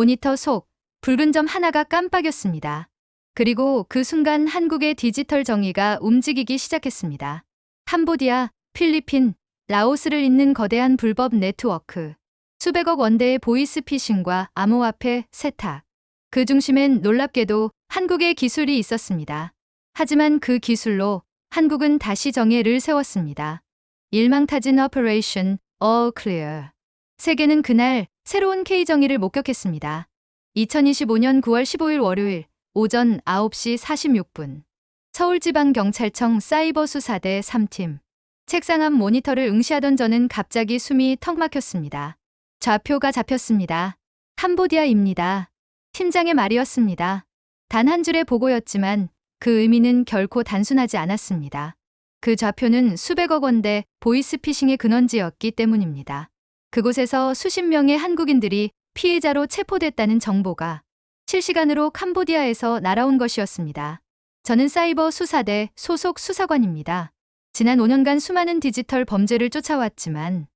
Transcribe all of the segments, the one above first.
모니터 속 붉은 점 하나가 깜빡였습니다. 그리고 그 순간 한국의 디지털 정의가 움직이기 시작했습니다. 캄보디아, 필리핀, 라오스를 잇는 거대한 불법 네트워크. 수백억 원대의 보이스피싱과 암호화폐 세탁. 그 중심엔 놀랍게도 한국의 기술이 있었습니다. 하지만 그 기술로 한국은 다시 정예를 세웠습니다. 일망타진 오퍼레이션 All Clear. 세계는 그날 새로운 K정의를 목격했습니다. 2025년 9월 15일 월요일 오전 9시 46분. 서울지방경찰청 사이버수사대 3팀. 책상 앞 모니터를 응시하던 저는 갑자기 숨이 턱 막혔습니다. 좌표가 잡혔습니다. 캄보디아입니다. 팀장의 말이었습니다. 단 한 줄의 보고였지만 그 의미는 결코 단순하지 않았습니다. 그 좌표는 수백억 원대 보이스피싱의 근원지였기 때문입니다. 그곳에서 수십 명의 한국인들이 피해자로 체포됐다는 정보가 실시간으로 캄보디아에서 날아온 것이었습니다. 저는 사이버 수사대 소속 수사관입니다. 지난 5년간 수많은 디지털 범죄를 쫓아왔지만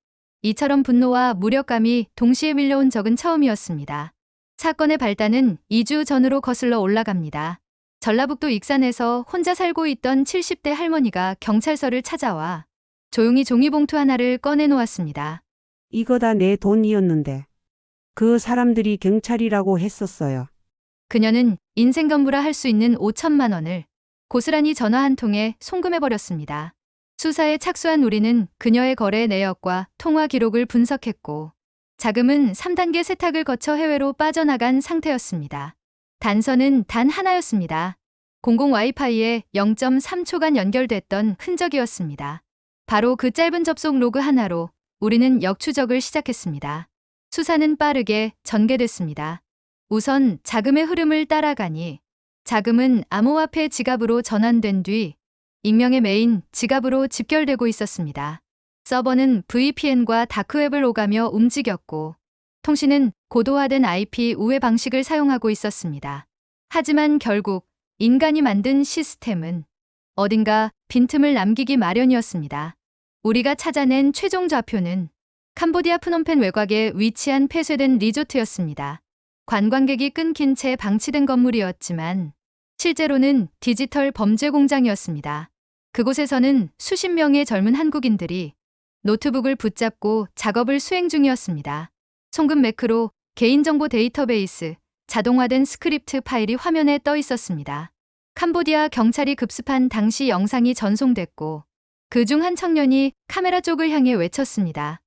이처럼 분노와 무력감이 동시에 밀려온 적은 처음이었습니다. 사건의 발단은 2주 전으로 거슬러 올라갑니다. 전라북도 익산에서 혼자 살고 있던 70대 할머니가 경찰서를 찾아와 조용히 종이봉투 하나를 꺼내놓았습니다. 이거 다 내 돈이었는데. 그 사람들이 경찰이라고 했었어요. 그녀는 인생 건부라 할 수 있는 5천만 원을 고스란히 전화 한 통에 송금해버렸습니다. 수사에 착수한 우리는 그녀의 거래 내역과 통화 기록을 분석했고 자금은 3단계 세탁을 거쳐 해외로 빠져나간 상태였습니다. 단서는 단 하나였습니다. 공공 와이파이에 0.3초간 연결됐던 흔적이었습니다. 바로 그 짧은 접속 로그 하나로 우리는 역추적을 시작했습니다. 수사는 빠르게 전개됐습니다. 우선 자금의 흐름을 따라가니 자금은 암호화폐 지갑으로 전환된 뒤 익명의 메인 지갑으로 집결되고 있었습니다. 서버는 VPN과 다크웹을 오가며 움직였고 통신은 고도화된 IP 우회 방식을 사용하고 있었습니다. 하지만 결국 인간이 만든 시스템은 어딘가 빈틈을 남기기 마련이었습니다. 우리가 찾아낸 최종 좌표는 캄보디아 프놈펜 외곽에 위치한 폐쇄된 리조트였습니다. 관광객이 끊긴 채 방치된 건물이었지만 실제로는 디지털 범죄 공장이었습니다. 그곳에서는 수십 명의 젊은 한국인들이 노트북을 붙잡고 작업을 수행 중이었습니다. 송금 매크로, 개인정보 데이터베이스, 자동화된 스크립트 파일이 화면에 떠 있었습니다. 캄보디아 경찰이 급습한 당시 영상이 전송됐고 그중 한 청년이 카메라 쪽을 향해 외쳤습니다.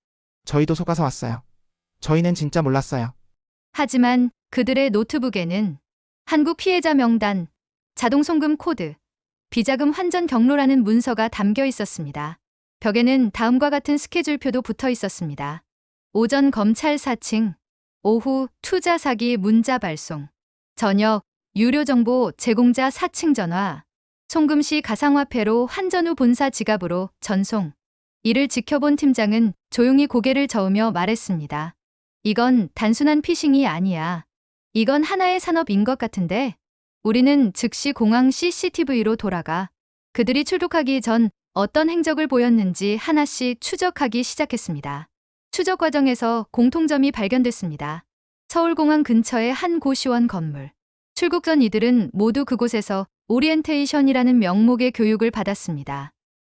저희도 속아서 왔어요. 저희는 진짜 몰랐어요. 하지만 그들의 노트북에는 한국 피해자 명단, 자동 송금 코드, 비자금 환전 경로라는 문서가 담겨 있었습니다. 벽에는 다음과 같은 스케줄표도 붙어 있었습니다. 오전 검찰 사칭, 오후 투자 사기 문자 발송, 저녁 유료 정보 제공자 사칭 전화, 송금 시 가상화폐로 환전 후 본사 지갑으로 전송. 이를 지켜본 팀장은 조용히 고개를 저으며 말했습니다. 이건 단순한 피싱이 아니야. 이건 하나의 산업인 것 같은데? 우리는 즉시 공항 CCTV로 돌아가 그들이 출국하기 전 어떤 행적을 보였는지 하나씩 추적하기 시작했습니다. 추적 과정에서 공통점이 발견됐습니다. 서울공항 근처의 한 고시원 건물. 출국 전 이들은 모두 그곳에서 오리엔테이션이라는 명목의 교육을 받았습니다.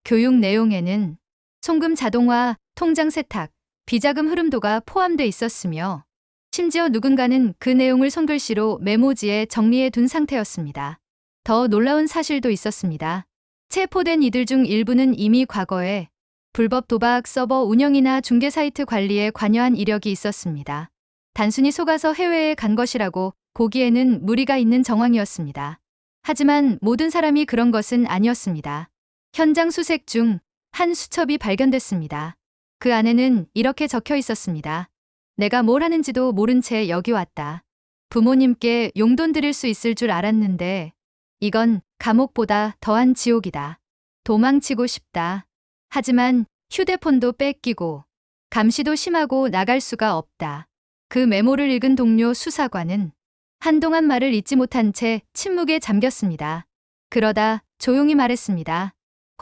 교육 내용에는 송금 자동화, 통장 세탁, 비자금 흐름도가 포함돼 있었으며 심지어 누군가는 그 내용을 손글씨로 메모지에 정리해 둔 상태였습니다. 더 놀라운 사실도 있었습니다. 체포된 이들 중 일부는 이미 과거에 불법 도박 서버 운영이나 중개 사이트 관리에 관여한 이력이 있었습니다. 단순히 속아서 해외에 간 것이라고 보기에는 무리가 있는 정황이었습니다. 하지만 모든 사람이 그런 것은 아니었습니다. 현장 수색 중 한 수첩이 발견됐습니다. 그 안에는 이렇게 적혀 있었습니다. 내가 뭘 하는지도 모른 채 여기 왔다. 부모님께 용돈 드릴 수 있을 줄 알았는데 이건 감옥보다 더한 지옥이다. 도망치고 싶다. 하지만 휴대폰도 뺏기고 감시도 심하고 나갈 수가 없다. 그 메모를 읽은 동료 수사관은 한동안 말을 잇지 못한 채 침묵에 잠겼습니다. 그러다 조용히 말했습니다.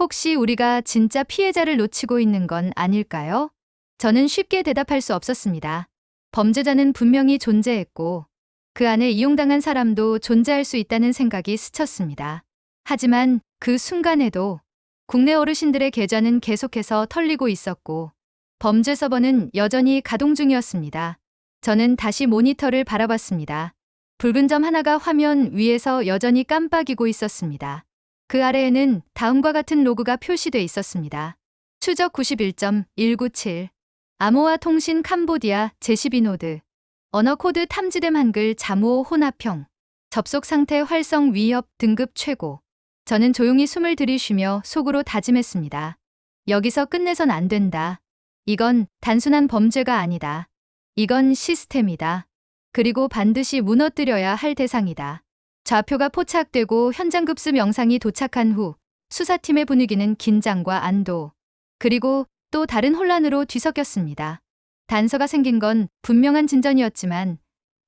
혹시 우리가 진짜 피해자를 놓치고 있는 건 아닐까요? 저는 쉽게 대답할 수 없었습니다. 범죄자는 분명히 존재했고 그 안에 이용당한 사람도 존재할 수 있다는 생각이 스쳤습니다. 하지만 그 순간에도 국내 어르신들의 계좌는 계속해서 털리고 있었고 범죄 서버는 여전히 가동 중이었습니다. 저는 다시 모니터를 바라봤습니다. 붉은 점 하나가 화면 위에서 여전히 깜빡이고 있었습니다. 그 아래에는 다음과 같은 로그가 표시돼 있었습니다. 추적 91.197 암호화 통신 캄보디아 제12노드 언어 코드 탐지됨 한글 잠호 혼합형 접속 상태 활성 위협 등급 최고. 저는 조용히 숨을 들이쉬며 속으로 다짐했습니다. 여기서 끝내선 안 된다. 이건 단순한 범죄가 아니다. 이건 시스템이다. 그리고 반드시 무너뜨려야 할 대상이다. 좌표가 포착되고 현장 급습 영상이 도착한 후 수사팀의 분위기는 긴장과 안도, 그리고 또 다른 혼란으로 뒤섞였습니다. 단서가 생긴 건 분명한 진전이었지만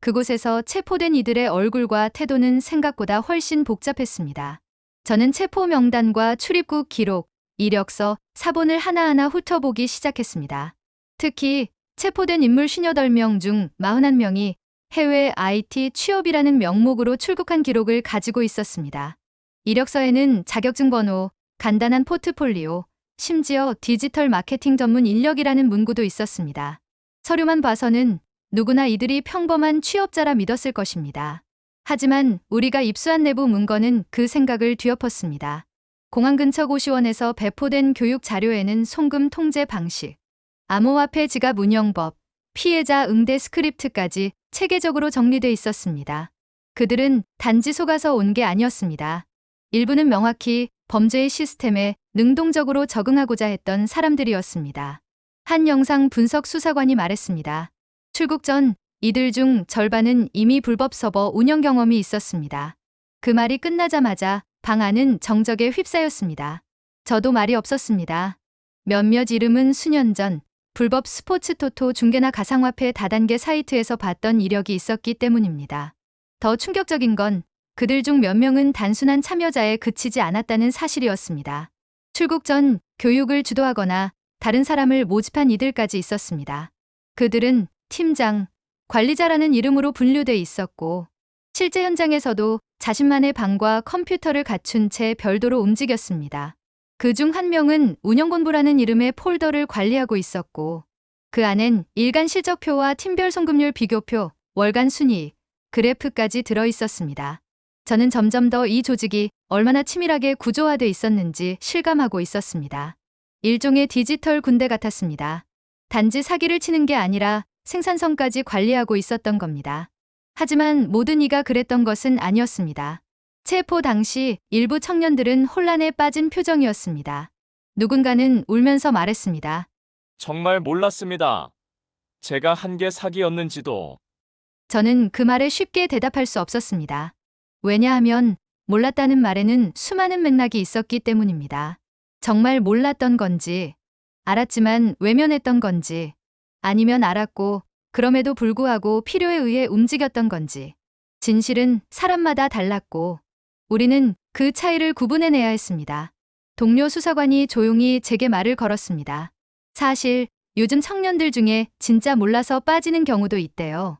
그곳에서 체포된 이들의 얼굴과 태도는 생각보다 훨씬 복잡했습니다. 저는 체포 명단과 출입국 기록, 이력서, 사본을 하나하나 훑어보기 시작했습니다. 특히 체포된 인물 58명 중 41명이 해외 IT 취업이라는 명목으로 출국한 기록을 가지고 있었습니다. 이력서에는 자격증 번호, 간단한 포트폴리오, 심지어 디지털 마케팅 전문 인력이라는 문구도 있었습니다. 서류만 봐서는 누구나 이들이 평범한 취업자라 믿었을 것입니다. 하지만 우리가 입수한 내부 문건은 그 생각을 뒤엎었습니다. 공항 근처 고시원에서 배포된 교육 자료에는 송금 통제 방식, 암호화폐 지갑 운영법, 피해자 응대 스크립트까지 체계적으로 정리돼 있었습니다. 그들은 단지 속아서 온 게 아니었습니다. 일부는 명확히 범죄의 시스템에 능동적으로 적응하고자 했던 사람들이었습니다. 한 영상 분석 수사관이 말했습니다. 출국 전 이들 중 절반은 이미 불법 서버 운영 경험이 있었습니다. 그 말이 끝나자마자 방 안은 정적에 휩싸였습니다. 저도 말이 없었습니다. 몇몇 이름은 수년 전 불법 스포츠 토토 중개나 가상화폐 다단계 사이트에서 봤던 이력이 있었기 때문입니다. 더 충격적인 건 그들 중 몇 명은 단순한 참여자에 그치지 않았다는 사실이었습니다. 출국 전 교육을 주도하거나 다른 사람을 모집한 이들까지 있었습니다. 그들은 팀장, 관리자라는 이름으로 분류돼 있었고 실제 현장에서도 자신만의 방과 컴퓨터를 갖춘 채 별도로 움직였습니다. 그중 한 명은 운영본부라는 이름의 폴더를 관리하고 있었고 그 안엔 일간 실적표와 팀별 송금률 비교표, 월간 순이익, 그래프까지 들어 있었습니다. 저는 점점 더 이 조직이 얼마나 치밀하게 구조화돼 있었는지 실감하고 있었습니다. 일종의 디지털 군대 같았습니다. 단지 사기를 치는 게 아니라 생산성까지 관리하고 있었던 겁니다. 하지만 모든 이가 그랬던 것은 아니었습니다. 체포 당시 일부 청년들은 혼란에 빠진 표정이었습니다. 누군가는 울면서 말했습니다. 정말 몰랐습니다. 제가 한 게 사기였는지도. 저는 그 말에 쉽게 대답할 수 없었습니다. 왜냐하면 몰랐다는 말에는 수많은 맥락이 있었기 때문입니다. 정말 몰랐던 건지, 알았지만 외면했던 건지, 아니면 알았고 그럼에도 불구하고 필요에 의해 움직였던 건지. 진실은 사람마다 달랐고 우리는 그 차이를 구분해내야 했습니다. 동료 수사관이 조용히 제게 말을 걸었습니다. 사실 요즘 청년들 중에 진짜 몰라서 빠지는 경우도 있대요.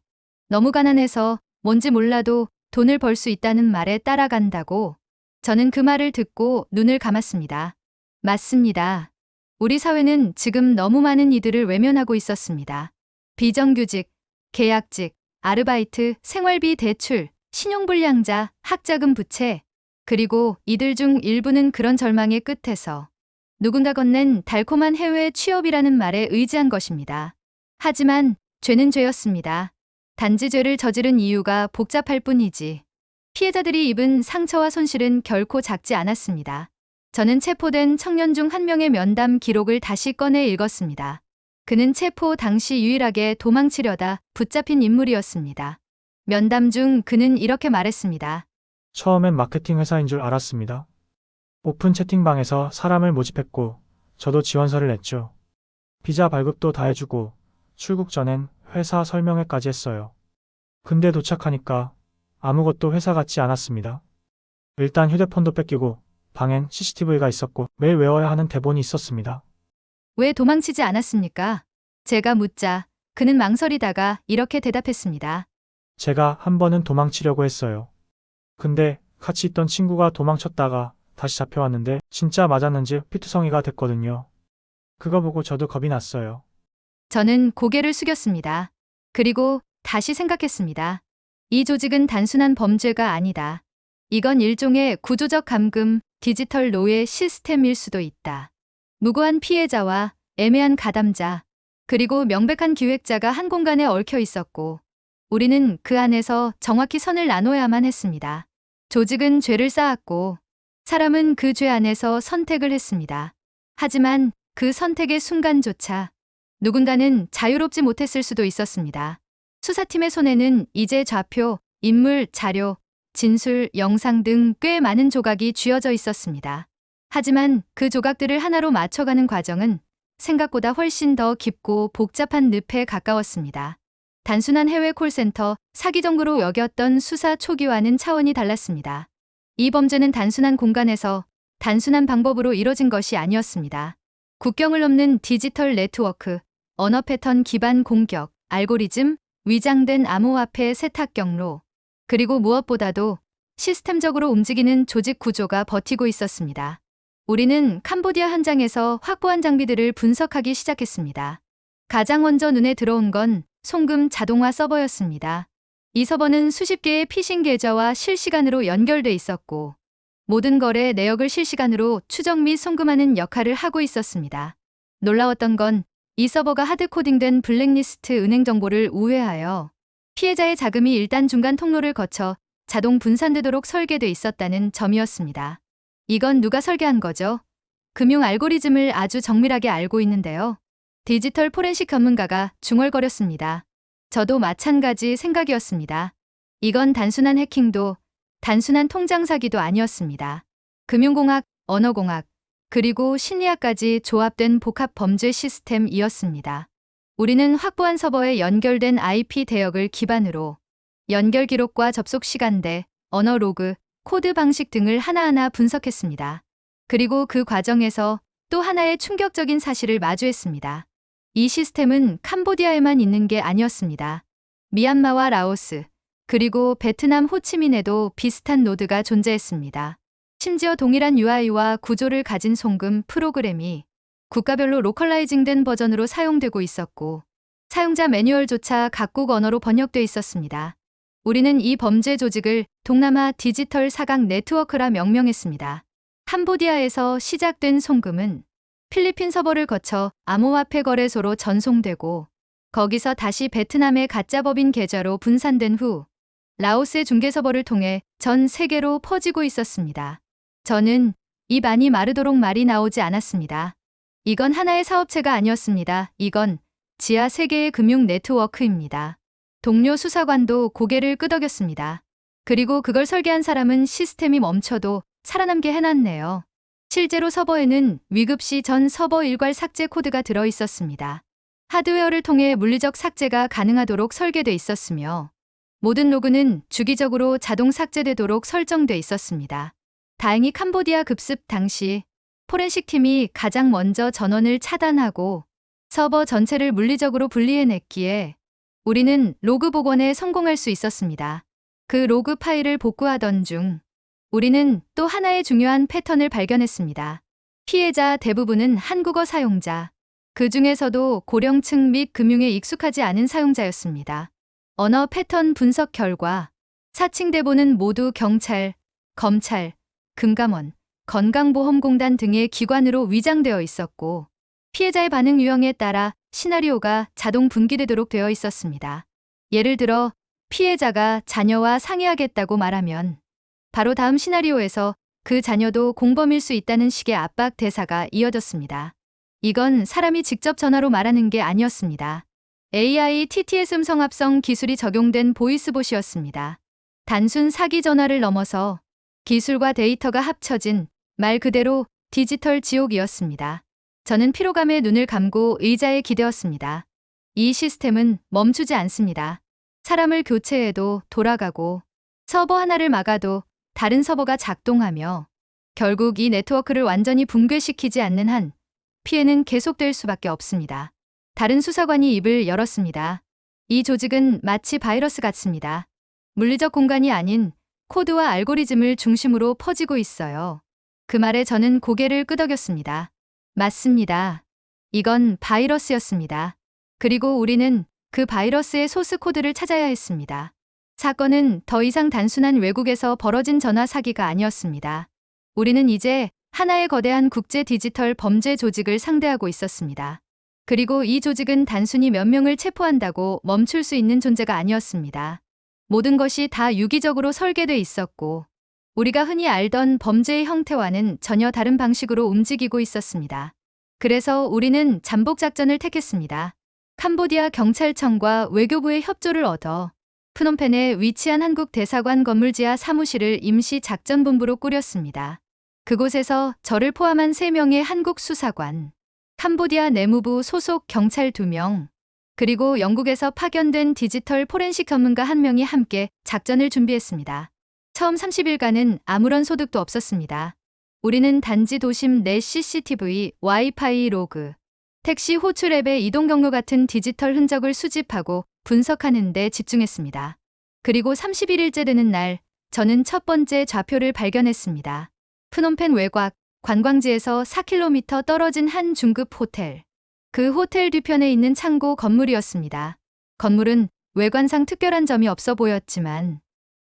너무 가난해서 뭔지 몰라도 돈을 벌 수 있다는 말에 따라간다고. 저는 그 말을 듣고 눈을 감았습니다. 맞습니다. 우리 사회는 지금 너무 많은 이들을 외면하고 있었습니다. 비정규직, 계약직, 아르바이트, 생활비 대출, 신용불량자, 학자금 부채, 그리고 이들 중 일부는 그런 절망의 끝에서 누군가 건넨 달콤한 해외 취업이라는 말에 의지한 것입니다. 하지만 죄는 죄였습니다. 단지 죄를 저지른 이유가 복잡할 뿐이지 피해자들이 입은 상처와 손실은 결코 작지 않았습니다. 저는 체포된 청년 중 한 명의 면담 기록을 다시 꺼내 읽었습니다. 그는 체포 당시 유일하게 도망치려다 붙잡힌 인물이었습니다. 면담 중 그는 이렇게 말했습니다. 처음엔 마케팅 회사인 줄 알았습니다. 오픈 채팅방에서 사람을 모집했고 저도 지원서를 냈죠. 비자 발급도 다 해주고 출국 전엔 회사 설명회까지 했어요. 근데 도착하니까 아무것도 회사 같지 않았습니다. 일단 휴대폰도 뺏기고 방엔 CCTV가 있었고 매일 외워야 하는 대본이 있었습니다. 왜 도망치지 않았습니까? 제가 묻자 그는 망설이다가 이렇게 대답했습니다. 제가 한 번은 도망치려고 했어요. 근데 같이 있던 친구가 도망쳤다가 다시 잡혀왔는데 진짜 맞았는지 피투성이가 됐거든요. 그거 보고 저도 겁이 났어요. 저는 고개를 숙였습니다. 그리고 다시 생각했습니다. 이 조직은 단순한 범죄가 아니다. 이건 일종의 구조적 감금, 디지털 노예 시스템일 수도 있다. 무고한 피해자와 애매한 가담자, 그리고 명백한 기획자가 한 공간에 얽혀 있었고, 우리는 그 안에서 정확히 선을 나눠야만 했습니다. 조직은 죄를 쌓았고, 사람은 그 죄 안에서 선택을 했습니다. 하지만 그 선택의 순간조차 누군가는 자유롭지 못했을 수도 있었습니다. 수사팀의 손에는 이제 좌표, 인물, 자료, 진술, 영상 등 꽤 많은 조각이 쥐어져 있었습니다. 하지만 그 조각들을 하나로 맞춰가는 과정은 생각보다 훨씬 더 깊고 복잡한 늪에 가까웠습니다. 단순한 해외 콜센터, 사기 정도로 여겼던 수사 초기와는 차원이 달랐습니다. 이 범죄는 단순한 공간에서 단순한 방법으로 이뤄진 것이 아니었습니다. 국경을 넘는 디지털 네트워크, 언어 패턴 기반 공격, 알고리즘, 위장된 암호화폐 세탁 경로, 그리고 무엇보다도 시스템적으로 움직이는 조직 구조가 버티고 있었습니다. 우리는 캄보디아 현장에서 확보한 장비들을 분석하기 시작했습니다. 가장 먼저 눈에 들어온 건 송금 자동화 서버였습니다. 이 서버는 수십 개의 피싱 계좌와 실시간으로 연결돼 있었고, 모든 거래 내역을 실시간으로 추적 및 송금하는 역할을 하고 있었습니다. 놀라웠던 건 이 서버가 하드코딩된 블랙리스트 은행 정보를 우회하여 피해자의 자금이 일단 중간 통로를 거쳐 자동 분산되도록 설계돼 있었다는 점이었습니다. 이건 누가 설계한 거죠? 금융 알고리즘을 아주 정밀하게 알고 있는데요. 디지털 포렌식 전문가가 중얼거렸습니다. 저도 마찬가지 생각이었습니다. 이건 단순한 해킹도, 단순한 통장 사기도 아니었습니다. 금융공학, 언어공학, 그리고 심리학까지 조합된 복합 범죄 시스템이었습니다. 우리는 확보한 서버에 연결된 IP 대역을 기반으로 연결 기록과 접속 시간대, 언어 로그, 코드 방식 등을 하나하나 분석했습니다. 그리고 그 과정에서 또 하나의 충격적인 사실을 마주했습니다. 이 시스템은 캄보디아에만 있는 게 아니었습니다. 미얀마와 라오스, 그리고 베트남 호치민에도 비슷한 노드가 존재했습니다. 심지어 동일한 UI와 구조를 가진 송금 프로그램이 국가별로 로컬라이징된 버전으로 사용되고 있었고, 사용자 매뉴얼조차 각국 언어로 번역돼 있었습니다. 우리는 이 범죄 조직을 동남아 디지털 사각 네트워크라 명명했습니다. 캄보디아에서 시작된 송금은 필리핀 서버를 거쳐 암호화폐 거래소로 전송되고, 거기서 다시 베트남의 가짜 법인 계좌로 분산된 후 라오스의 중개 서버를 통해 전 세계로 퍼지고 있었습니다. 저는 입 안이 마르도록 말이 나오지 않았습니다. 이건 하나의 사업체가 아니었습니다. 이건 지하 세계의 금융 네트워크입니다. 동료 수사관도 고개를 끄덕였습니다. 그리고 그걸 설계한 사람은 시스템이 멈춰도 살아남게 해놨네요. 실제로 서버에는 위급 시 전 서버 일괄 삭제 코드가 들어 있었습니다. 하드웨어를 통해 물리적 삭제가 가능하도록 설계돼 있었으며, 모든 로그는 주기적으로 자동 삭제되도록 설정돼 있었습니다. 다행히 캄보디아 급습 당시 포렌식 팀이 가장 먼저 전원을 차단하고 서버 전체를 물리적으로 분리해냈기에 우리는 로그 복원에 성공할 수 있었습니다. 그 로그 파일을 복구하던 중 우리는 또 하나의 중요한 패턴을 발견했습니다. 피해자 대부분은 한국어 사용자, 그 중에서도 고령층 및 금융에 익숙하지 않은 사용자였습니다. 언어 패턴 분석 결과 사칭 대본은 모두 경찰, 검찰, 금감원, 건강보험공단 등의 기관으로 위장되어 있었고, 피해자의 반응 유형에 따라 시나리오가 자동 분기되도록 되어 있었습니다. 예를 들어 피해자가 자녀와 상의하겠다고 말하면 바로 다음 시나리오에서 그 자녀도 공범일 수 있다는 식의 압박 대사가 이어졌습니다. 이건 사람이 직접 전화로 말하는 게 아니었습니다. AI TTS 음성 합성 기술이 적용된 보이스봇이었습니다. 단순 사기 전화를 넘어서 기술과 데이터가 합쳐진 말 그대로 디지털 지옥이었습니다. 저는 피로감에 눈을 감고 의자에 기대었습니다. 이 시스템은 멈추지 않습니다. 사람을 교체해도 돌아가고, 서버 하나를 막아도 다른 서버가 작동하며, 결국 이 네트워크를 완전히 붕괴시키지 않는 한 피해는 계속될 수밖에 없습니다. 다른 수사관이 입을 열었습니다. 이 조직은 마치 바이러스 같습니다. 물리적 공간이 아닌 코드와 알고리즘을 중심으로 퍼지고 있어요. 그 말에 저는 고개를 끄덕였습니다. 맞습니다. 이건 바이러스였습니다. 그리고 우리는 그 바이러스의 소스 코드를 찾아야 했습니다. 사건은 더 이상 단순한 외국에서 벌어진 전화 사기가 아니었습니다. 우리는 이제 하나의 거대한 국제 디지털 범죄 조직을 상대하고 있었습니다. 그리고 이 조직은 단순히 몇 명을 체포한다고 멈출 수 있는 존재가 아니었습니다. 모든 것이 다 유기적으로 설계돼 있었고, 우리가 흔히 알던 범죄의 형태와는 전혀 다른 방식으로 움직이고 있었습니다. 그래서 우리는 잠복 작전을 택했습니다. 캄보디아 경찰청과 외교부의 협조를 얻어 프놈펜에 위치한 한국 대사관 건물 지하 사무실을 임시 작전본부로 꾸렸습니다. 그곳에서 저를 포함한 3명의 한국 수사관, 캄보디아 내무부 소속 경찰 2명, 그리고 영국에서 파견된 디지털 포렌식 전문가 1명이 함께 작전을 준비했습니다. 처음 30일간은 아무런 소득도 없었습니다. 우리는 단지 도심 내 CCTV, 와이파이 로그, 택시 호출 앱의 이동 경로 같은 디지털 흔적을 수집하고 분석하는 데 집중했습니다. 그리고 31일째 되는 날, 저는 첫 번째 좌표를 발견했습니다. 프놈펜 외곽, 관광지에서 4km 떨어진 한 중급 호텔. 그 호텔 뒤편에 있는 창고 건물이었습니다. 건물은 외관상 특별한 점이 없어 보였지만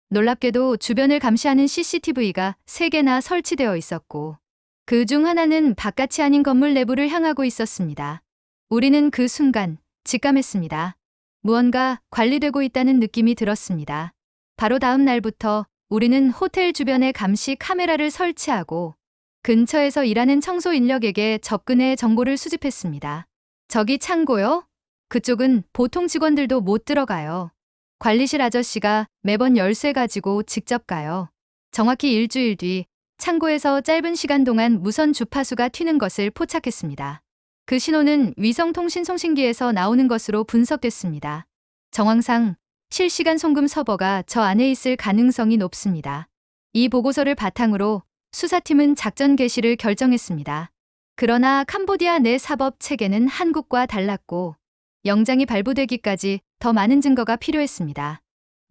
놀랍게도 주변을 감시하는 CCTV가 3개나 설치되어 있었고 그 중 하나는 바깥이 아닌 건물 내부를 향하고 있었습니다. 우리는 그 순간 직감했습니다. 무언가 관리되고 있다는 느낌이 들었습니다. 바로 다음 날부터 우리는 호텔 주변에 감시 카메라를 설치하고 근처에서 일하는 청소 인력에게 접근해 정보를 수집했습니다. 저기 창고요? 그쪽은 보통 직원들도 못 들어가요. 관리실 아저씨가 매번 열쇠 가지고 직접 가요. 정확히 일주일 뒤 창고에서 짧은 시간 동안 무선 주파수가 튀는 것을 포착했습니다. 그 신호는 위성통신 송신기에서 나오는 것으로 분석됐습니다. 정황상 실시간 송금 서버가 저 안에 있을 가능성이 높습니다. 이 보고서를 바탕으로 수사팀은 작전 개시를 결정했습니다. 그러나 캄보디아 내 사법 체계는 한국과 달랐고 영장이 발부되기까지 더 많은 증거가 필요했습니다.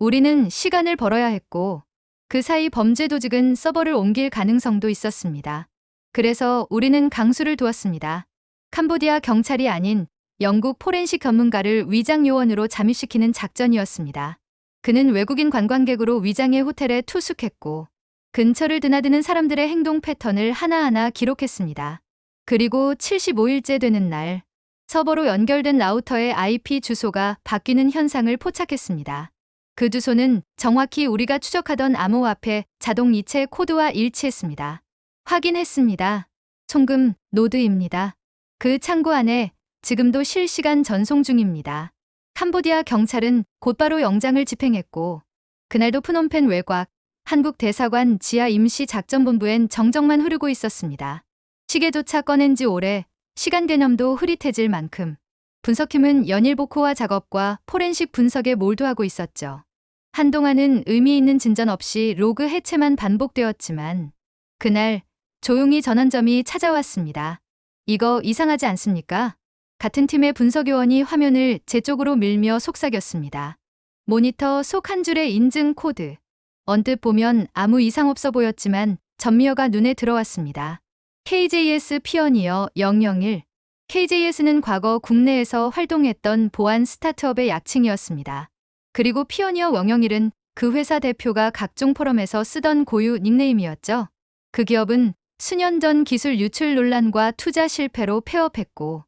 우리는 시간을 벌어야 했고 그 사이 범죄 조직은 서버를 옮길 가능성도 있었습니다. 그래서 우리는 강수를 두었습니다. 캄보디아 경찰이 아닌 영국 포렌식 전문가를 위장 요원으로 잠입시키는 작전이었습니다. 그는 외국인 관광객으로 위장해 호텔에 투숙했고 근처를 드나드는 사람들의 행동 패턴을 하나하나 기록했습니다. 그리고 75일째 되는 날, 서버로 연결된 라우터의 IP 주소가 바뀌는 현상을 포착했습니다. 그 주소는 정확히 우리가 추적하던 암호화폐 자동 이체 코드와 일치했습니다. 확인했습니다. 송금 노드입니다. 그 창고 안에 지금도 실시간 전송 중입니다. 캄보디아 경찰은 곧바로 영장을 집행했고 그날도 프놈펜 외곽 한국 대사관 지하 임시 작전본부엔 정적만 흐르고 있었습니다. 시계조차 꺼낸 지 오래 시간 개념도 흐릿해질 만큼 분석팀은 연일 복호화 작업과 포렌식 분석에 몰두하고 있었죠. 한동안은 의미 있는 진전 없이 로그 해체만 반복되었지만 그날 조용히 전환점이 찾아왔습니다. 이거 이상하지 않습니까? 같은 팀의 분석요원이 화면을 제 쪽으로 밀며 속삭였습니다. 모니터 속 한 줄의 인증 코드. 언뜻 보면 아무 이상 없어 보였지만 전미어가 눈에 들어왔습니다. KJS 피어니어 001. KJS는 과거 국내에서 활동했던 보안 스타트업의 약칭이었습니다. 그리고 피어니어 001은 그 회사 대표가 각종 포럼에서 쓰던 고유 닉네임이었죠. 그 기업은 수년 전 기술 유출 논란과 투자 실패로 폐업했고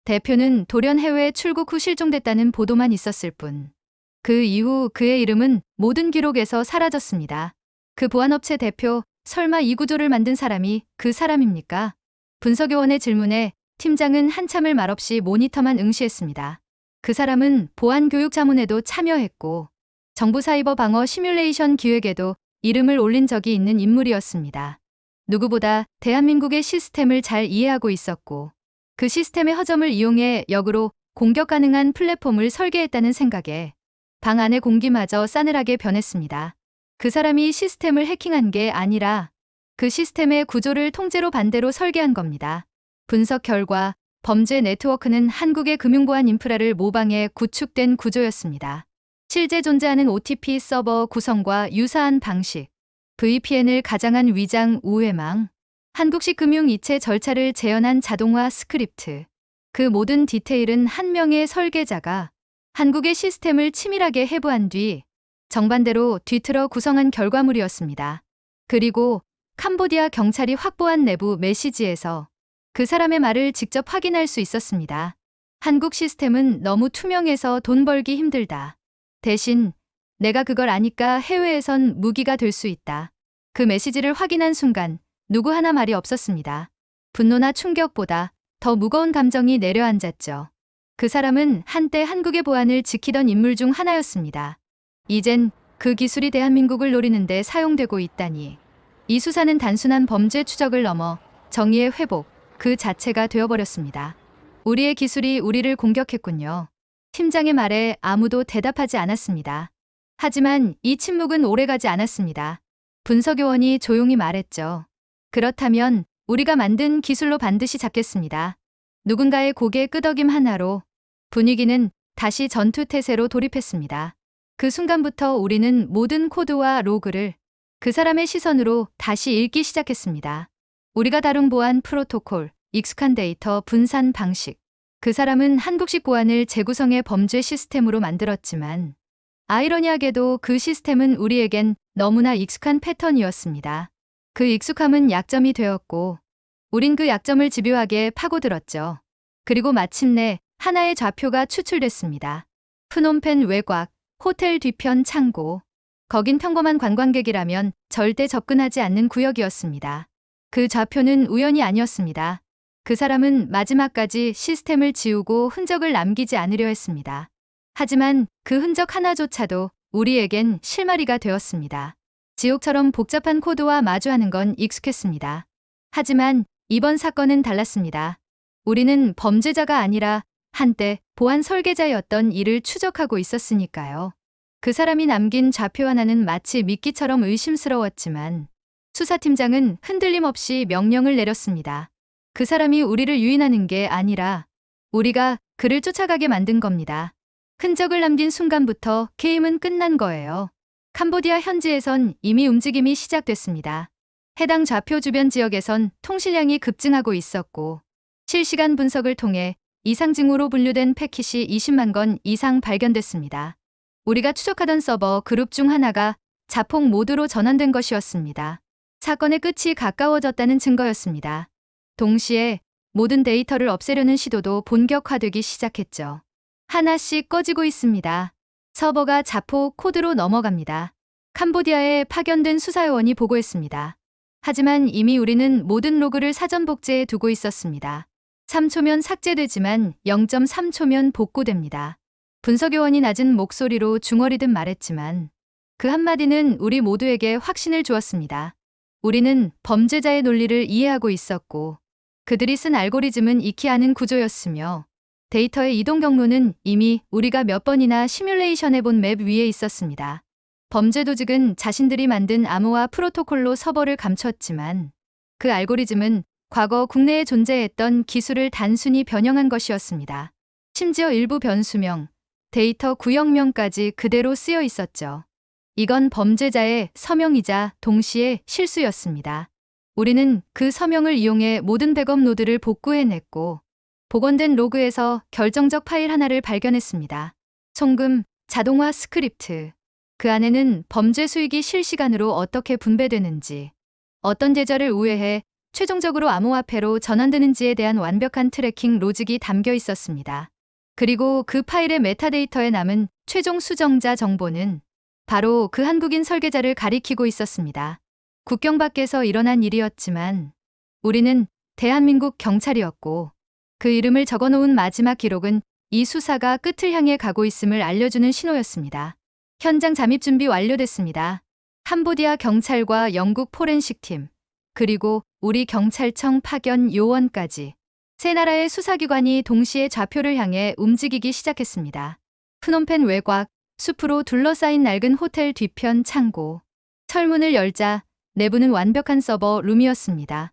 대표는 돌연 해외 출국 후 실종됐다는 보도만 있었을 뿐. 그 이후 그의 이름은 모든 기록에서 사라졌습니다. 그 보안업체 대표, 설마 이 구조를 만든 사람이 그 사람입니까? 분석요원의 질문에 팀장은 한참을 말없이 모니터만 응시했습니다. 그 사람은 보안 교육 자문에도 참여했고 정부 사이버 방어 시뮬레이션 기획에도 이름을 올린 적이 있는 인물이었습니다. 누구보다 대한민국의 시스템을 잘 이해하고 있었고 그 시스템의 허점을 이용해 역으로 공격 가능한 플랫폼을 설계했다는 생각에 방 안의 공기마저 싸늘하게 변했습니다. 그 사람이 시스템을 해킹한 게 아니라 그 시스템의 구조를 통째로 반대로 설계한 겁니다. 분석 결과 범죄 네트워크는 한국의 금융보안 인프라를 모방해 구축된 구조였습니다. 실제 존재하는 OTP 서버 구성과 유사한 방식, VPN을 가장한 위장 우회망, 한국식 금융 이체 절차를 재현한 자동화 스크립트. 그 모든 디테일은 한 명의 설계자가 한국의 시스템을 치밀하게 해부한 뒤 정반대로 뒤틀어 구성한 결과물이었습니다. 그리고 캄보디아 경찰이 확보한 내부 메시지에서 그 사람의 말을 직접 확인할 수 있었습니다. 한국 시스템은 너무 투명해서 돈 벌기 힘들다. 대신 내가 그걸 아니까 해외에선 무기가 될 수 있다. 그 메시지를 확인한 순간 누구 하나 말이 없었습니다. 분노나 충격보다 더 무거운 감정이 내려앉았죠. 그 사람은 한때 한국의 보안을 지키던 인물 중 하나였습니다. 이젠 그 기술이 대한민국을 노리는데 사용되고 있다니. 이 수사는 단순한 범죄 추적을 넘어 정의의 회복 그 자체가 되어버렸습니다. 우리의 기술이 우리를 공격했군요. 팀장의 말에 아무도 대답하지 않았습니다. 하지만 이 침묵은 오래가지 않았습니다. 분석요원이 조용히 말했죠. 그렇다면 우리가 만든 기술로 반드시 잡겠습니다. 누군가의 고개 끄덕임 하나로 분위기는 다시 전투 태세로 돌입했습니다. 그 순간부터 우리는 모든 코드와 로그를 그 사람의 시선으로 다시 읽기 시작했습니다. 우리가 다룬 보안 프로토콜, 익숙한 데이터 분산 방식. 그 사람은 한국식 보안을 재구성의 범죄 시스템으로 만들었지만 아이러니하게도 그 시스템은 우리에겐 너무나 익숙한 패턴이었습니다. 그 익숙함은 약점이 되었고 우린 그 약점을 집요하게 파고들었죠. 그리고 마침내 하나의 좌표가 추출됐습니다. 프놈펜 외곽, 호텔 뒤편 창고. 거긴 평범한 관광객이라면 절대 접근하지 않는 구역이었습니다. 그 좌표는 우연이 아니었습니다. 그 사람은 마지막까지 시스템을 지우고 흔적을 남기지 않으려 했습니다. 하지만 그 흔적 하나조차도 우리에겐 실마리가 되었습니다. 지옥처럼 복잡한 코드와 마주하는 건 익숙했습니다. 하지만 이번 사건은 달랐습니다. 우리는 범죄자가 아니라 한때 보안 설계자였던 이를 추적하고 있었으니까요. 그 사람이 남긴 좌표 하나는 마치 미끼처럼 의심스러웠지만 수사팀장은 흔들림 없이 명령을 내렸습니다. 그 사람이 우리를 유인하는 게 아니라 우리가 그를 쫓아가게 만든 겁니다. 흔적을 남긴 순간부터 게임은 끝난 거예요. 캄보디아 현지에선 이미 움직임이 시작됐습니다. 해당 좌표 주변 지역에선 통실량이 급증하고 있었고 실시간 분석을 통해 이상징후로 분류된 패킷이 20만 건 이상 발견됐습니다. 우리가 추적하던 서버 그룹 중 하나가 자폭 모드로 전환된 것이었습니다. 사건의 끝이 가까워졌다는 증거였습니다. 동시에 모든 데이터를 없애려는 시도도 본격화되기 시작했죠. 하나씩 꺼지고 있습니다. 서버가 자폭 코드로 넘어갑니다. 캄보디아에 파견된 수사요원이 보고했습니다. 하지만 이미 우리는 모든 로그를 사전 복제해 두고 있었습니다. 3초면 삭제되지만 0.3초면 복구됩니다. 분석요원이 낮은 목소리로 중얼이듯 말했지만 그 한마디는 우리 모두에게 확신을 주었습니다. 우리는 범죄자의 논리를 이해하고 있었고 그들이 쓴 알고리즘은 익히 아는 구조였으며 데이터의 이동 경로는 이미 우리가 몇 번이나 시뮬레이션해본 맵 위에 있었습니다. 범죄 조직은 자신들이 만든 암호화 프로토콜로 서버를 감췄지만 그 알고리즘은 과거 국내에 존재했던 기술을 단순히 변형한 것이었습니다. 심지어 일부 변수명, 데이터 구역명까지 그대로 쓰여 있었죠. 이건 범죄자의 서명이자 동시에 실수였습니다. 우리는 그 서명을 이용해 모든 백업 노드를 복구해냈고 복원된 로그에서 결정적 파일 하나를 발견했습니다. 송금, 자동화 스크립트. 그 안에는 범죄 수익이 실시간으로 어떻게 분배되는지, 어떤 계좌를 우회해 최종적으로 암호화폐로 전환되는지에 대한 완벽한 트래킹 로직이 담겨 있었습니다. 그리고 그 파일의 메타데이터에 남은 최종 수정자 정보는 바로 그 한국인 설계자를 가리키고 있었습니다. 국경 밖에서 일어난 일이었지만 우리는 대한민국 경찰이었고 그 이름을 적어놓은 마지막 기록은 이 수사가 끝을 향해 가고 있음을 알려주는 신호였습니다. 현장 잠입 준비 완료됐습니다. 캄보디아 경찰과 영국 포렌식 팀, 그리고 우리 경찰청 파견 요원까지 세 나라의 수사기관이 동시에 좌표를 향해 움직이기 시작했습니다. 프놈펜 외곽, 숲으로 둘러싸인 낡은 호텔 뒤편 창고. 철문을 열자 내부는 완벽한 서버 룸이었습니다.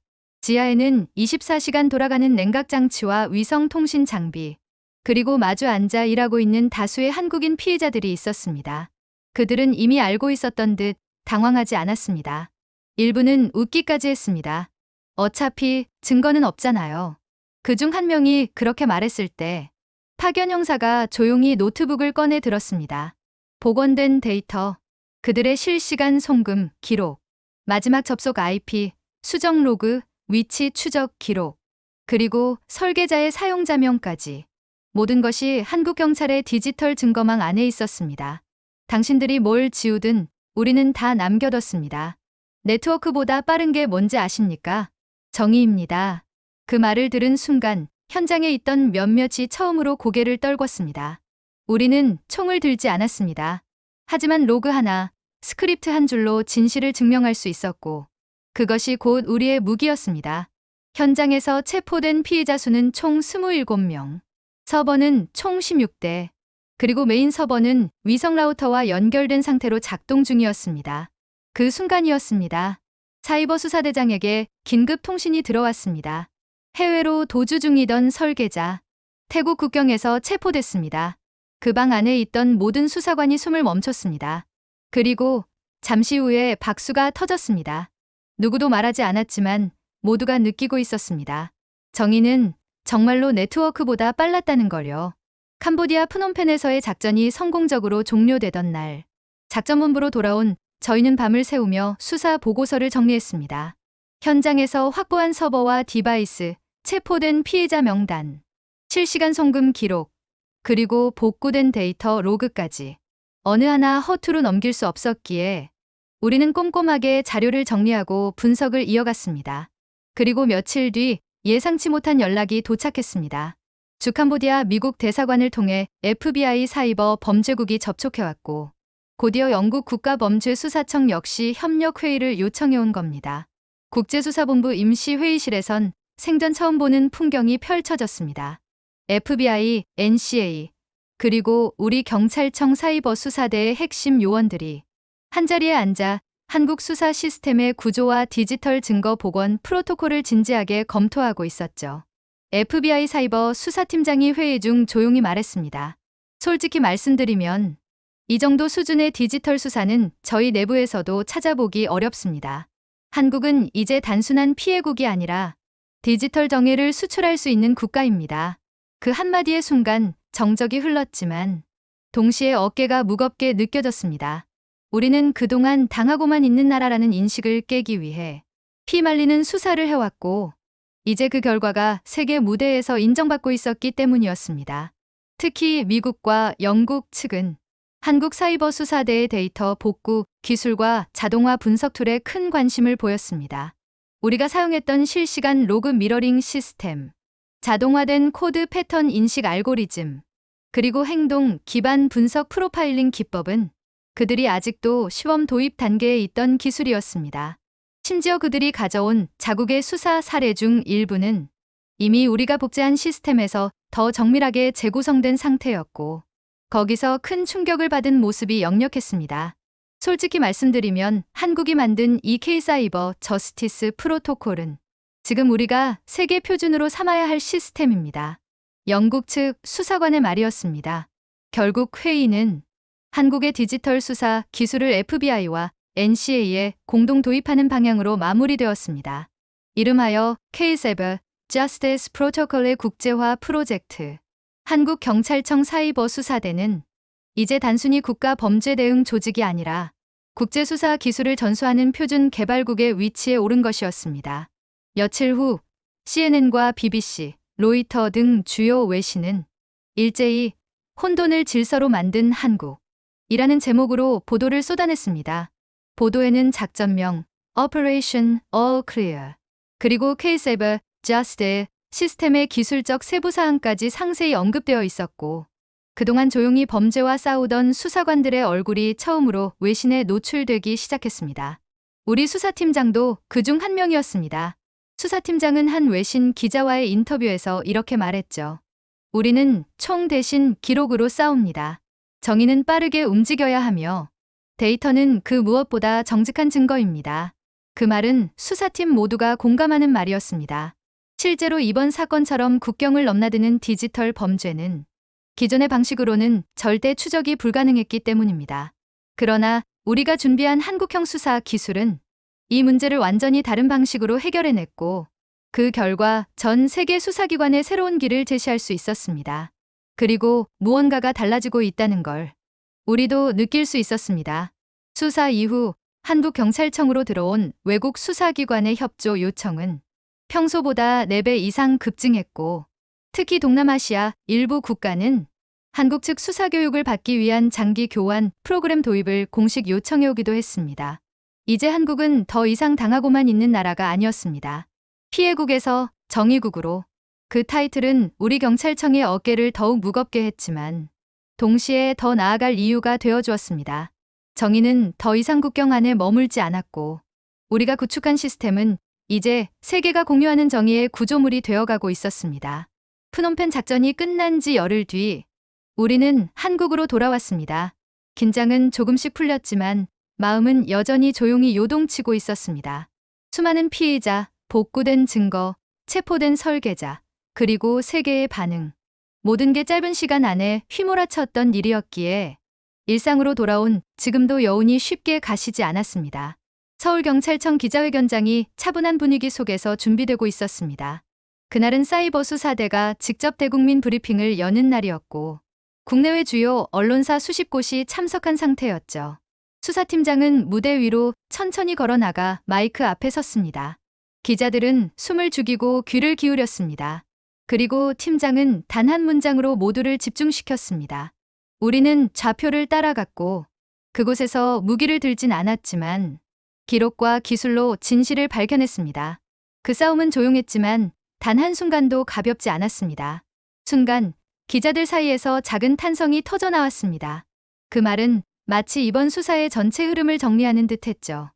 지하에는 24시간 돌아가는 냉각장치와 위성통신 장비, 그리고 마주 앉아 일하고 있는 다수의 한국인 피해자들이 있었습니다. 그들은 이미 알고 있었던 듯 당황하지 않았습니다. 일부는 웃기까지 했습니다. 어차피 증거는 없잖아요. 그중 한 명이 그렇게 말했을 때 파견 형사가 조용히 노트북을 꺼내 들었습니다. 복원된 데이터, 그들의 실시간 송금 기록, 마지막 접속 IP, 수정 로그, 위치 추적 기록, 그리고 설계자의 사용자명까지 모든 것이 한국 경찰의 디지털 증거망 안에 있었습니다. 당신들이 뭘 지우든 우리는 다 남겨뒀습니다. 네트워크보다 빠른 게 뭔지 아십니까? 정의입니다. 그 말을 들은 순간 현장에 있던 몇몇이 처음으로 고개를 떨궜습니다. 우리는 총을 들지 않았습니다. 하지만 로그 하나, 스크립트 한 줄로 진실을 증명할 수 있었고 그것이 곧 우리의 무기였습니다. 현장에서 체포된 피해자 수는 총 27명, 서버는 총 16대, 그리고 메인 서버는 위성 라우터와 연결된 상태로 작동 중이었습니다. 그 순간이었습니다. 사이버 수사대장에게 긴급 통신이 들어왔습니다. 해외로 도주 중이던 설계자, 태국 국경에서 체포됐습니다. 그 방 안에 있던 모든 수사관이 숨을 멈췄습니다. 그리고 잠시 후에 박수가 터졌습니다. 누구도 말하지 않았지만 모두가 느끼고 있었습니다. 정의는 정말로 네트워크보다 빨랐다는 걸요. 캄보디아 프놈펜에서의 작전이 성공적으로 종료되던 날, 작전본부로 돌아온 저희는 밤을 새우며 수사 보고서를 정리했습니다. 현장에서 확보한 서버와 디바이스, 체포된 피해자 명단, 실시간 송금 기록, 그리고 복구된 데이터 로그까지 어느 하나 허투루 넘길 수 없었기에 우리는 꼼꼼하게 자료를 정리하고 분석을 이어갔습니다. 그리고 며칠 뒤 예상치 못한 연락이 도착했습니다. 주캄보디아 미국 대사관을 통해 FBI 사이버 범죄국이 접촉해왔고 곧이어 영국 국가범죄수사청 역시 협력회의를 요청해온 겁니다. 국제수사본부 임시회의실에선 생전 처음 보는 풍경이 펼쳐졌습니다. FBI, NCA, 그리고 우리 경찰청 사이버수사대의 핵심 요원들이 한자리에 앉아 한국 수사 시스템의 구조와 디지털 증거 복원 프로토콜을 진지하게 검토하고 있었죠. FBI 사이버 수사팀장이 회의 중 조용히 말했습니다. 솔직히 말씀드리면 이 정도 수준의 디지털 수사는 저희 내부에서도 찾아보기 어렵습니다. 한국은 이제 단순한 피해국이 아니라 디지털 정예를 수출할 수 있는 국가입니다. 그 한마디의 순간 정적이 흘렀지만 동시에 어깨가 무겁게 느껴졌습니다. 우리는 그동안 당하고만 있는 나라라는 인식을 깨기 위해 피말리는 수사를 해왔고 이제 그 결과가 세계 무대에서 인정받고 있었기 때문이었습니다. 특히 미국과 영국 측은 한국 사이버 수사대의 데이터 복구 기술과 자동화 분석 툴에 큰 관심을 보였습니다. 우리가 사용했던 실시간 로그 미러링 시스템, 자동화된 코드 패턴 인식 알고리즘, 그리고 행동 기반 분석 프로파일링 기법은 그들이 아직도 시범 도입 단계에 있던 기술이었습니다. 심지어 그들이 가져온 자국의 수사 사례 중 일부는 이미 우리가 복제한 시스템에서 더 정밀하게 재구성된 상태였고 거기서 큰 충격을 받은 모습이 역력했습니다. 솔직히 말씀드리면 한국이 만든 이 K-사이버 저스티스 프로토콜은 지금 우리가 세계 표준으로 삼아야 할 시스템입니다. 영국 측 수사관의 말이었습니다. 결국 회의는 한국의 디지털 수사 기술을 FBI와 NCA에 공동 도입하는 방향으로 마무리되었습니다. 이름하여 K-사이버 저스티스 프로토콜의 국제화 프로젝트. 한국경찰청 사이버수사대는 이제 단순히 국가 범죄 대응 조직이 아니라 국제수사 기술을 전수하는 표준 개발국의 위치에 오른 것이었습니다. 며칠 후 CNN과 BBC, 로이터 등 주요 외신은 일제히 혼돈을 질서로 만든 한국이라는 제목으로 보도를 쏟아냈습니다. 보도에는 작전명, Operation All Clear, 그리고 K-사이버 저스티스 시스템의 기술적 세부 사항까지 상세히 언급되어 있었고 그동안 조용히 범죄와 싸우던 수사관들의 얼굴이 처음으로 외신에 노출되기 시작했습니다. 우리 수사팀장도 그중 한 명이었습니다. 수사팀장은 한 외신 기자와의 인터뷰에서 이렇게 말했죠. 우리는 총 대신 기록으로 싸웁니다. 정의는 빠르게 움직여야 하며 데이터는 그 무엇보다 정직한 증거입니다. 그 말은 수사팀 모두가 공감하는 말이었습니다. 실제로 이번 사건처럼 국경을 넘나드는 디지털 범죄는 기존의 방식으로는 절대 추적이 불가능했기 때문입니다. 그러나 우리가 준비한 한국형 수사 기술은 이 문제를 완전히 다른 방식으로 해결해냈고, 그 결과 전 세계 수사기관에 새로운 길을 제시할 수 있었습니다. 그리고 무언가가 달라지고 있다는 걸 우리도 느낄 수 있었습니다. 수사 이후 한국경찰청으로 들어온 외국 수사기관의 협조 요청은 평소보다 4배 이상 급증했고, 특히 동남아시아 일부 국가는 한국 측 수사 교육을 받기 위한 장기 교환 프로그램 도입을 공식 요청해 오기도 했습니다. 이제 한국은 더 이상 당하고만 있는 나라가 아니었습니다. 피해국에서 정의국으로. 그 타이틀은 우리 경찰청의 어깨를 더욱 무겁게 했지만 동시에 더 나아갈 이유가 되어주었습니다. 정의는 더 이상 국경 안에 머물지 않았고, 우리가 구축한 시스템은 이제 세계가 공유하는 정의의 구조물이 되어가고 있었습니다. 프놈펜 작전이 끝난 지 열흘 뒤 우리는 한국으로 돌아왔습니다. 긴장은 조금씩 풀렸지만 마음은 여전히 조용히 요동치고 있었습니다. 수많은 피해자, 복구된 증거, 체포된 설계자, 그리고 세계의 반응. 모든 게 짧은 시간 안에 휘몰아쳤던 일이었기에 일상으로 돌아온 지금도 여운이 쉽게 가시지 않았습니다. 서울경찰청 기자회견장이 차분한 분위기 속에서 준비되고 있었습니다. 그날은 사이버 수사대가 직접 대국민 브리핑을 여는 날이었고, 국내외 주요 언론사 수십 곳이 참석한 상태였죠. 수사팀장은 무대 위로 천천히 걸어나가 마이크 앞에 섰습니다. 기자들은 숨을 죽이고 귀를 기울였습니다. 그리고 팀장은 단 한 문장으로 모두를 집중시켰습니다. 우리는 좌표를 따라갔고, 그곳에서 무기를 들진 않았지만 기록과 기술로 진실을 발견했습니다. 그 싸움은 조용했지만 단 한순간도 가볍지 않았습니다. 순간 기자들 사이에서 작은 탄성이 터져 나왔습니다. 그 말은 마치 이번 수사의 전체 흐름을 정리하는 듯했죠.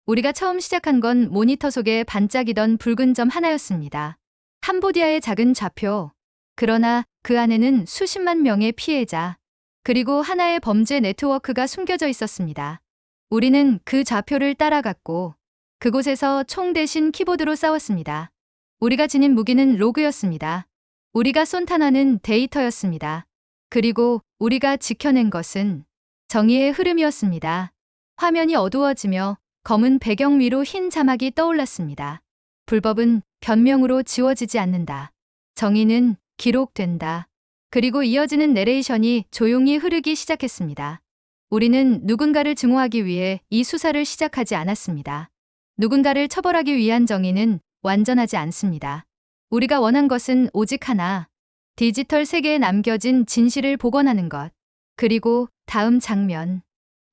우리가 처음 시작한 건 모니터 속에 반짝이던 붉은 점 하나였습니다. 캄보디아의 작은 좌표. 그러나 그 안에는 수십만 명의 피해자, 그리고 하나의 범죄 네트워크가 숨겨져 있었습니다. 우리는 그 좌표를 따라갔고, 그곳에서 총 대신 키보드로 싸웠습니다. 우리가 지닌 무기는 로그였습니다. 우리가 쏜 탄환은 데이터였습니다. 그리고 우리가 지켜낸 것은 정의의 흐름이었습니다. 화면이 어두워지며 검은 배경 위로 흰 자막이 떠올랐습니다. 불법은 변명으로 지워지지 않는다. 정의는 기록된다. 그리고 이어지는 내레이션이 조용히 흐르기 시작했습니다. 우리는 누군가를 증오하기 위해 이 수사를 시작하지 않았습니다. 누군가를 처벌하기 위한 정의는 완전하지 않습니다. 우리가 원한 것은 오직 하나, 디지털 세계에 남겨진 진실을 복원하는 것. 그리고 다음 장면.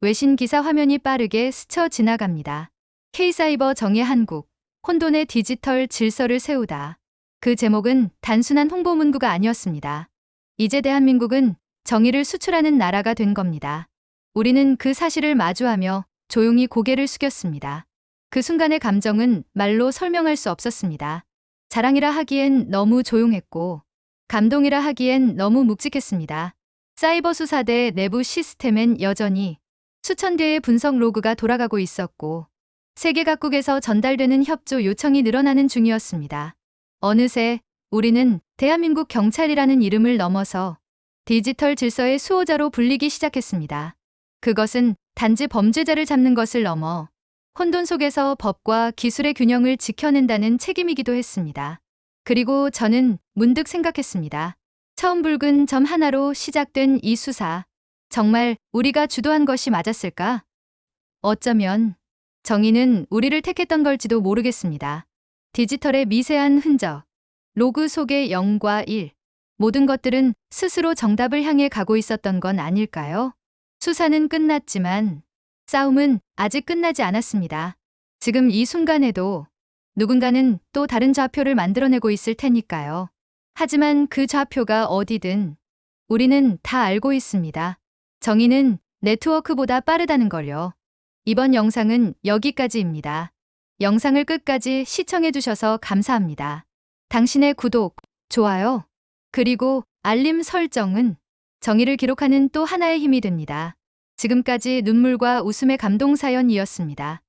외신 기사 화면이 빠르게 스쳐 지나갑니다. K사이버 정의 한국, 혼돈의 디지털 질서를 세우다. 그 제목은 단순한 홍보 문구가 아니었습니다. 이제 대한민국은 정의를 수출하는 나라가 된 겁니다. 우리는 그 사실을 마주하며 조용히 고개를 숙였습니다. 그 순간의 감정은 말로 설명할 수 없었습니다. 자랑이라 하기엔 너무 조용했고, 감동이라 하기엔 너무 묵직했습니다. 사이버 수사대 내부 시스템엔 여전히 수천 개의 분석 로그가 돌아가고 있었고, 세계 각국에서 전달되는 협조 요청이 늘어나는 중이었습니다. 어느새 우리는 대한민국 경찰이라는 이름을 넘어서 디지털 질서의 수호자로 불리기 시작했습니다. 그것은 단지 범죄자를 잡는 것을 넘어 혼돈 속에서 법과 기술의 균형을 지켜낸다는 책임이기도 했습니다. 그리고 저는 문득 생각했습니다. 처음 붉은 점 하나로 시작된 이 수사, 정말 우리가 주도한 것이 맞았을까? 어쩌면 정의는 우리를 택했던 걸지도 모르겠습니다. 디지털의 미세한 흔적, 로그 속의 0과 1, 모든 것들은 스스로 정답을 향해 가고 있었던 건 아닐까요? 수사는 끝났지만 싸움은 아직 끝나지 않았습니다. 지금 이 순간에도 누군가는 또 다른 좌표를 만들어내고 있을 테니까요. 하지만 그 좌표가 어디든 우리는 다 알고 있습니다. 정의는 네트워크보다 빠르다는 걸요. 이번 영상은 여기까지입니다. 영상을 끝까지 시청해주셔서 감사합니다. 당신의 구독, 좋아요, 그리고 알림 설정은 정의를 기록하는 또 하나의 힘이 됩니다. 지금까지 눈물과 웃음의 감동 사연이었습니다.